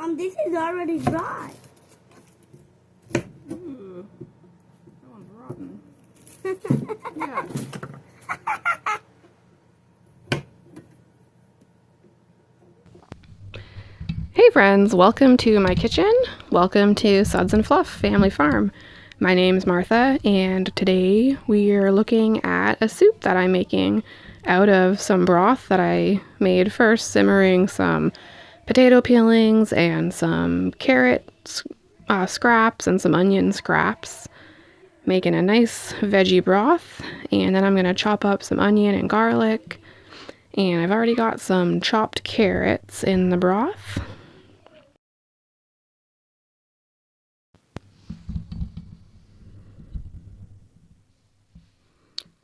This is already dry. Ooh, that one's rotten. Yeah. Hey friends, welcome to my kitchen. Welcome to Suds and Fluff Family Farm. My name's Martha, and today we are looking at a soup that I'm making out of some broth that I made first, simmering some potato peelings and some carrot scraps and some onion scraps, making a nice veggie broth. And then I'm going to chop up some onion and garlic, and I've already got some chopped carrots in the broth.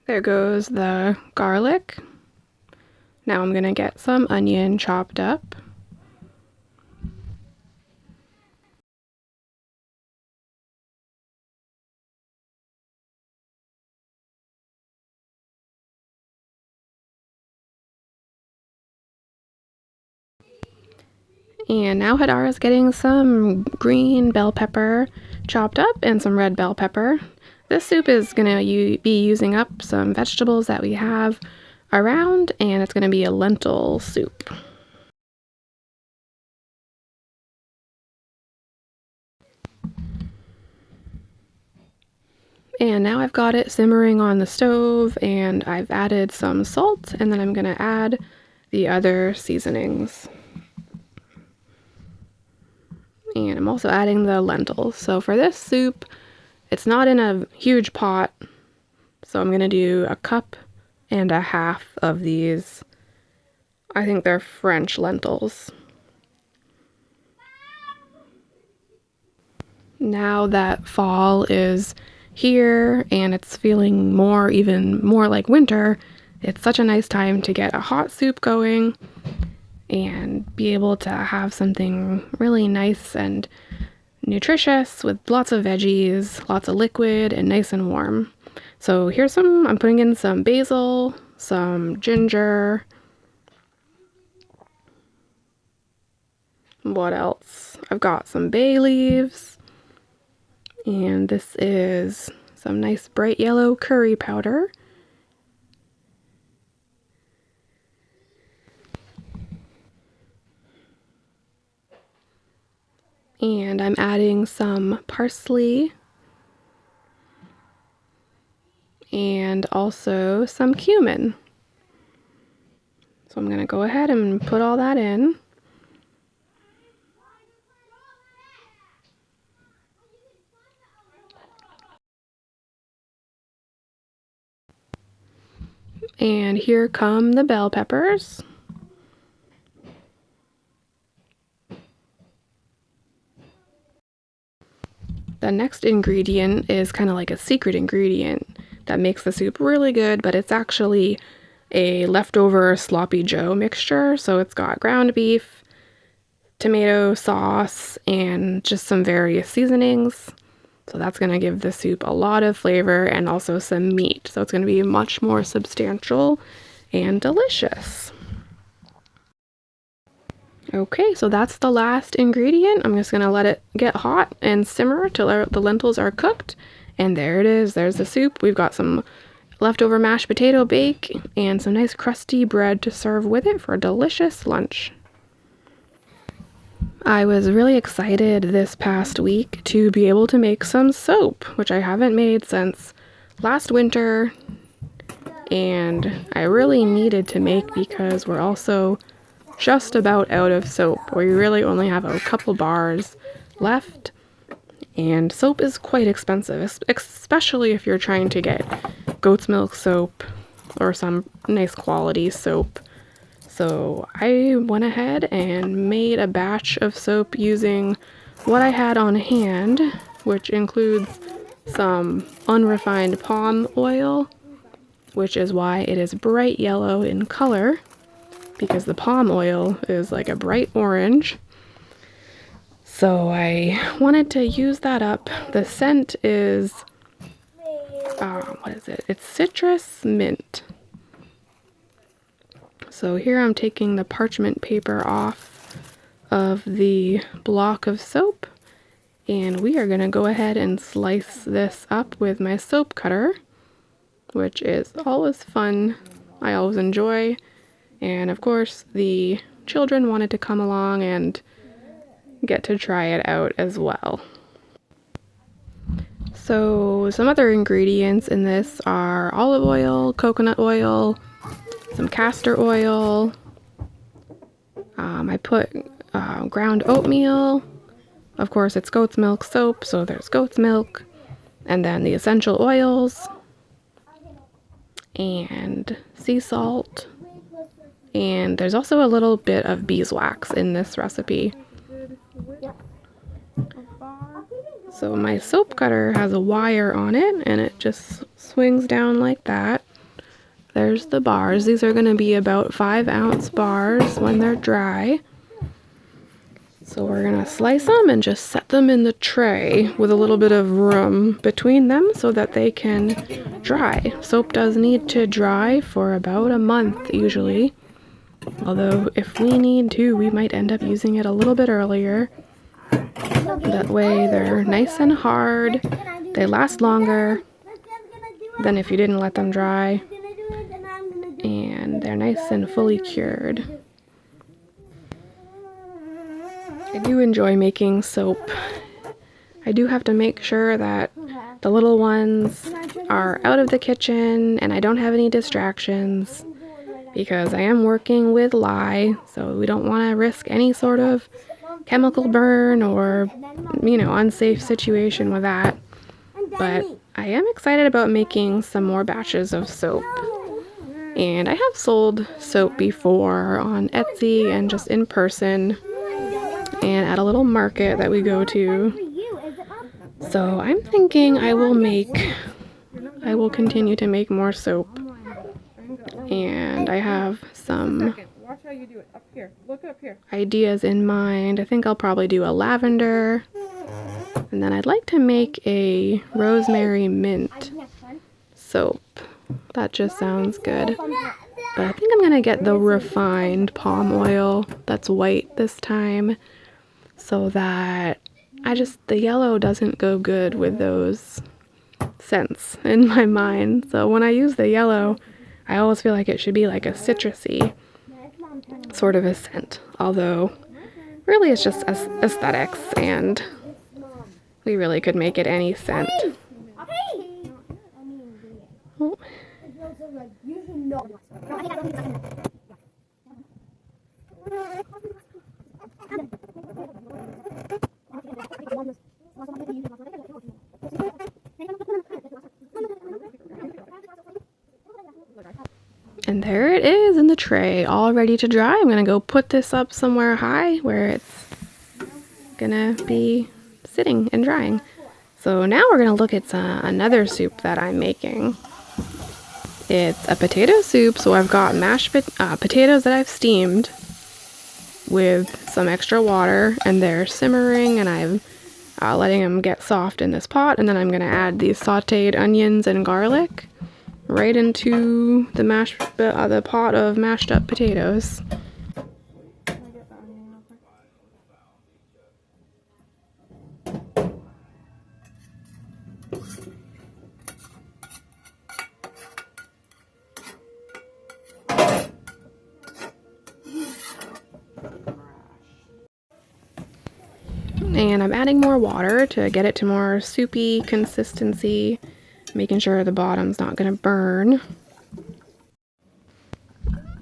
There goes the garlic. Now I'm going to get some onion chopped up. And now Hadara's getting some green bell pepper chopped up and some red bell pepper. This soup is going to be using up some vegetables that we have around, and it's going to be a lentil soup. And now I've got it simmering on the stove, and I've added some salt, and then I'm going to add the other seasonings. And I'm also adding the lentils. So for this soup, it's not in a huge pot, so I'm going to do a cup and a half of these. I think they're French lentils. Now that fall is here and it's feeling even more like winter, it's such a nice time to get a hot soup going and be able to have something really nice and nutritious with lots of veggies, lots of liquid, and nice and warm. So here's I'm putting in some basil, some ginger. What else? I've got some bay leaves. And this is some nice bright yellow curry powder. And I'm adding some parsley and also some cumin. So I'm going to go ahead and put all that in. And here come the bell peppers. The next ingredient is kind of like a secret ingredient that makes the soup really good, but it's actually a leftover sloppy joe mixture. So it's got ground beef, tomato sauce, and just some various seasonings. So that's going to give the soup a lot of flavor and also some meat. So it's going to be much more substantial and delicious. Okay, so that's the last ingredient. I'm just going to let it get hot and simmer till the lentils are cooked. And there it is. There's the soup. We've got some leftover mashed potato bake and some nice crusty bread to serve with it for a delicious lunch. I was really excited this past week to be able to make some soap, which I haven't made since last winter, and I really needed to make because we're also just about out of soap. We really only have a couple bars left, and soap is quite expensive, especially if you're trying to get goat's milk soap or some nice quality soap. So I went ahead and made a batch of soap using what I had on hand, which includes some unrefined palm oil, which is why it is bright yellow in color, because the palm oil is like a bright orange. So I wanted to use that up. The scent is, what is it? It's citrus mint. So here I'm taking the parchment paper off of the block of soap, and we are going to go ahead and slice this up with my soap cutter, which is always fun. I always enjoy, and of course the children wanted to come along and get to try it out as well. So some other ingredients in this are olive oil, coconut oil, some castor oil. I put ground oatmeal. Of course, it's goat's milk soap, so there's goat's milk. And then the essential oils and sea salt. And there's also a little bit of beeswax in this recipe. So my soap cutter has a wire on it, and it just swings down like that. There's the bars. These are going to be about 5-ounce bars when they're dry. So we're going to slice them and just set them in the tray with a little bit of room between them so that they can dry. Soap does need to dry for about a month usually. Although if we need to, we might end up using it a little bit earlier. That way they're nice and hard, they last longer than if you didn't let them dry, and they're nice and fully cured. I do enjoy making soap. I do have to make sure that the little ones are out of the kitchen and I don't have any distractions, because I am working with lye, so we don't want to risk any sort of chemical burn or, unsafe situation with that. But I am excited about making some more batches of soap. And I have sold soap before on Etsy and just in person and at a little market that we go to. So I'm thinking I will continue to make more soap. And I have some Watch how you do it. Up here. Look up here. ideas in mind. I think I'll probably do a lavender. And then I'd like to make a rosemary mint soap. That just sounds good. But I think I'm going to get the refined palm oil that's white this time, so that the yellow doesn't go good with those scents in my mind. So when I use the yellow, I always feel like it should be like a citrusy sort of a scent, although really it's just aesthetics, and we really could make it any scent. Oh. And there it is in the tray, all ready to dry. I'm going to go put this up somewhere high where it's going to be sitting and drying. So now we're going to look at another soup that I'm making. It's a potato soup, so I've got mashed potatoes that I've steamed with some extra water, and they're simmering, and I'm letting them get soft in this pot, and then I'm going to add these sauteed onions and garlic right into the pot of mashed up potatoes. And I'm adding more water to get it to more soupy consistency, making sure the bottom's not going to burn.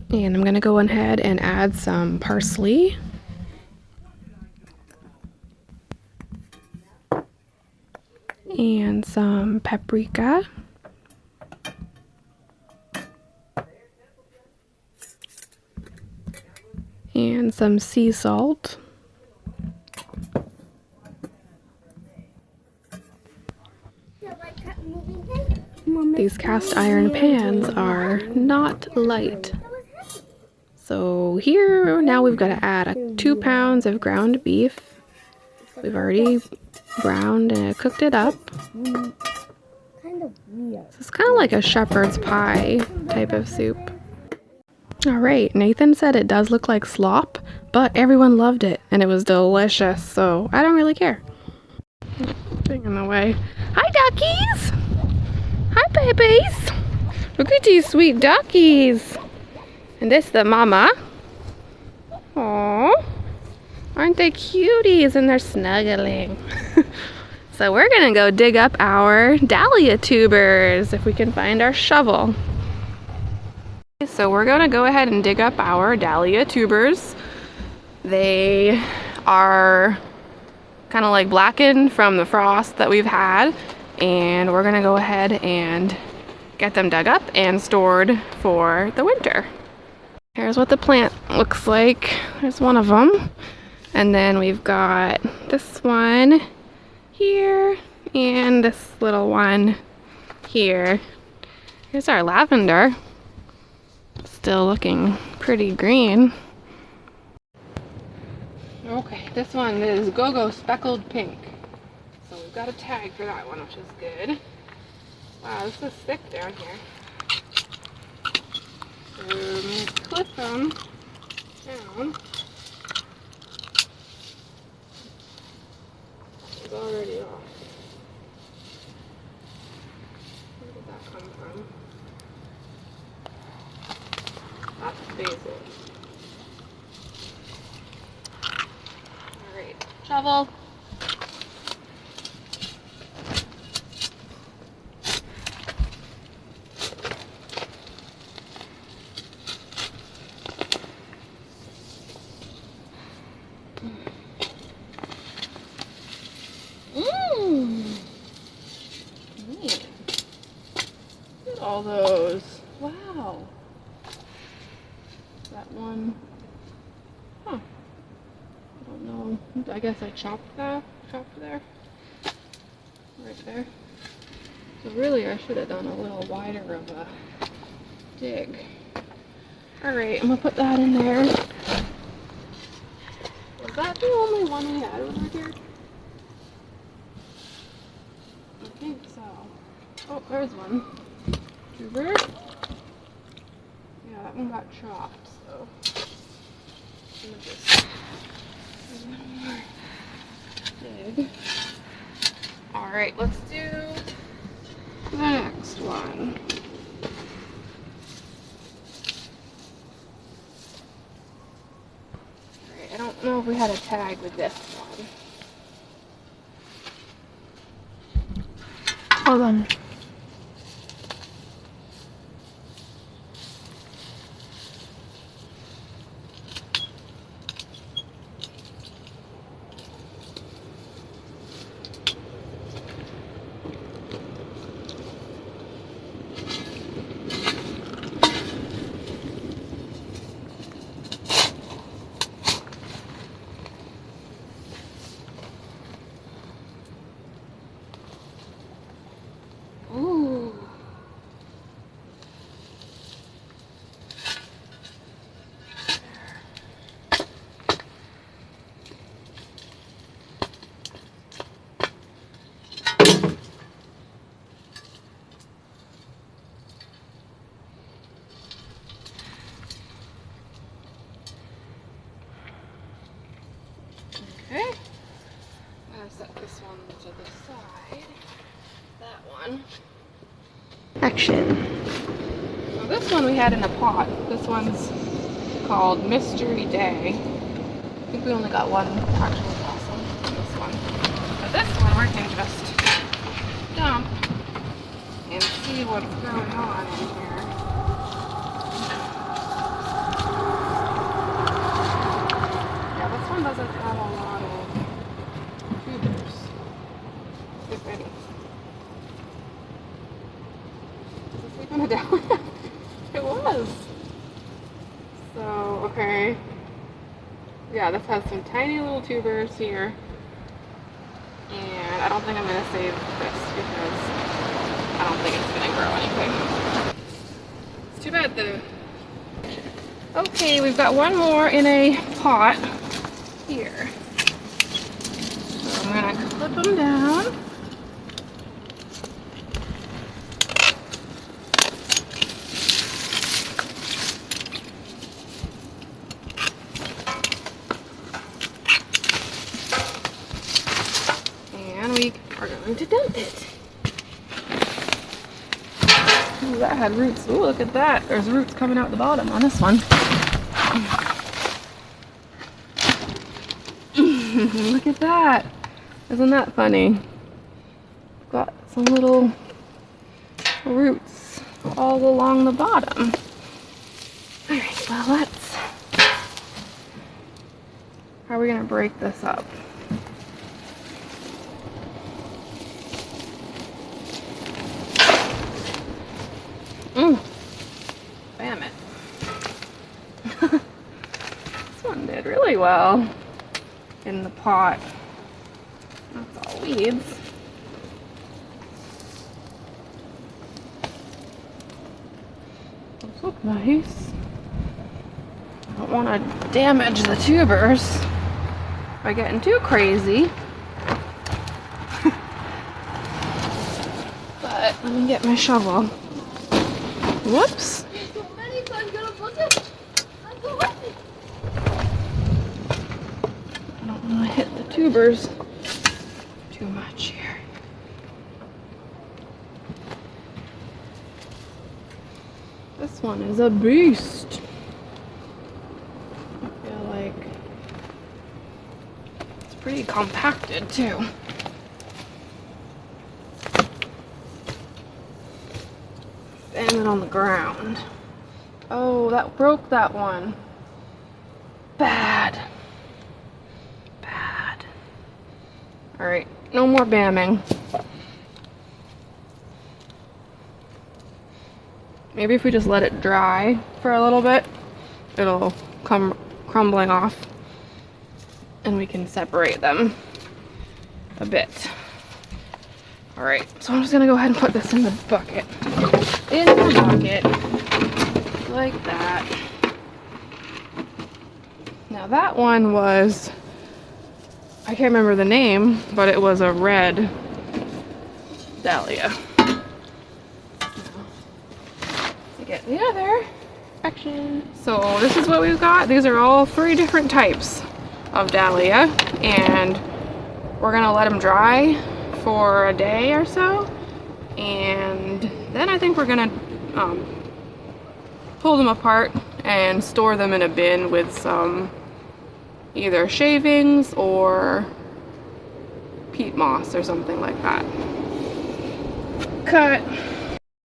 And I'm going to go ahead and add some parsley. And some paprika. And some sea salt. These cast iron pans are not light. So here, now we've got to add 2 pounds of ground beef. We've already browned and cooked it up. So it's kind of like a shepherd's pie type of soup. All right, Nathan said it does look like slop, but everyone loved it and it was delicious, so I don't really care. Thing in the way. Hi, duckies! Hi, babies! Look at these sweet duckies! And this the mama. Aww. Aren't they cuties? And they're snuggling. So we're gonna go dig up our dahlia tubers if we can find our shovel. So we're gonna go ahead and dig up our dahlia tubers. They are kind of like blackened from the frost that we've had, and we're gonna go ahead and get them dug up and stored for the winter. Here's what the plant looks like. There's one of them. And then we've got this one here and this little one here. Here's our lavender. Still looking pretty green. Okay, this one is Go-Go Speckled Pink. So we've got a tag for that one, which is good. Wow, this is thick down here. Clip them down. It's already off. Where did that come from? That's basil. Alright, shovel. All those. Wow. That one. Huh. I don't know. I guess I chopped there. Right there. So really I should have done a little wider of a dig. Alright, I'm gonna put that in there. Was that the only one we had over here? I think so. Oh, there's one. Tuber. Yeah, that one got chopped, so I'm gonna just do one more dig. Alright, let's do the next one. Alright, I don't know if we had a tag with this one. Hold on. Okay, I'm gonna set this one to the side. That one. Action. So this one we had in a pot. This one's called Mystery Day. I think we only got one actual blossom in this one. But this one we can just dump and see what's going on in here. Yeah, this one doesn't have a lot of tubers, if any. Is this even a dahlia? It was. So, okay. Yeah, this has some tiny little tubers here. And I don't think I'm going to save this because I don't think it's going to grow anything. It's too bad though. Okay, we've got one more in a pot here. So I'm going to clip them down. going to dump it. Ooh, that had roots. Ooh, look at that. There's roots coming out the bottom on this one. Look at that. Isn't that funny? Got some little roots all along the bottom. Alright, well let's... How are we going to break this up? Bam it. This one did really well in the pot. That's all weeds. Those look nice. I don't want to damage the tubers by getting too crazy. But let me get my shovel. Whoops. I don't want to hit the tubers too much here. This one is a beast. I feel like it's pretty compacted too. Bam it on the ground. Oh, that broke that one. Bad. Bad. Alright, no more bamming. Maybe if we just let it dry for a little bit, it'll come crumbling off and we can separate them a bit. Alright, so I'm just gonna go ahead and put this in the bucket. In the bucket. Like that. Now that one was, I can't remember the name, but it was a red Dahlia. To get the other section. So this is what we've got. These are all 3 different types of Dahlia, and we're gonna let them dry for a day or so, and then I think we're gonna pull them apart and store them in a bin with some either shavings or peat moss or something like that. Cut.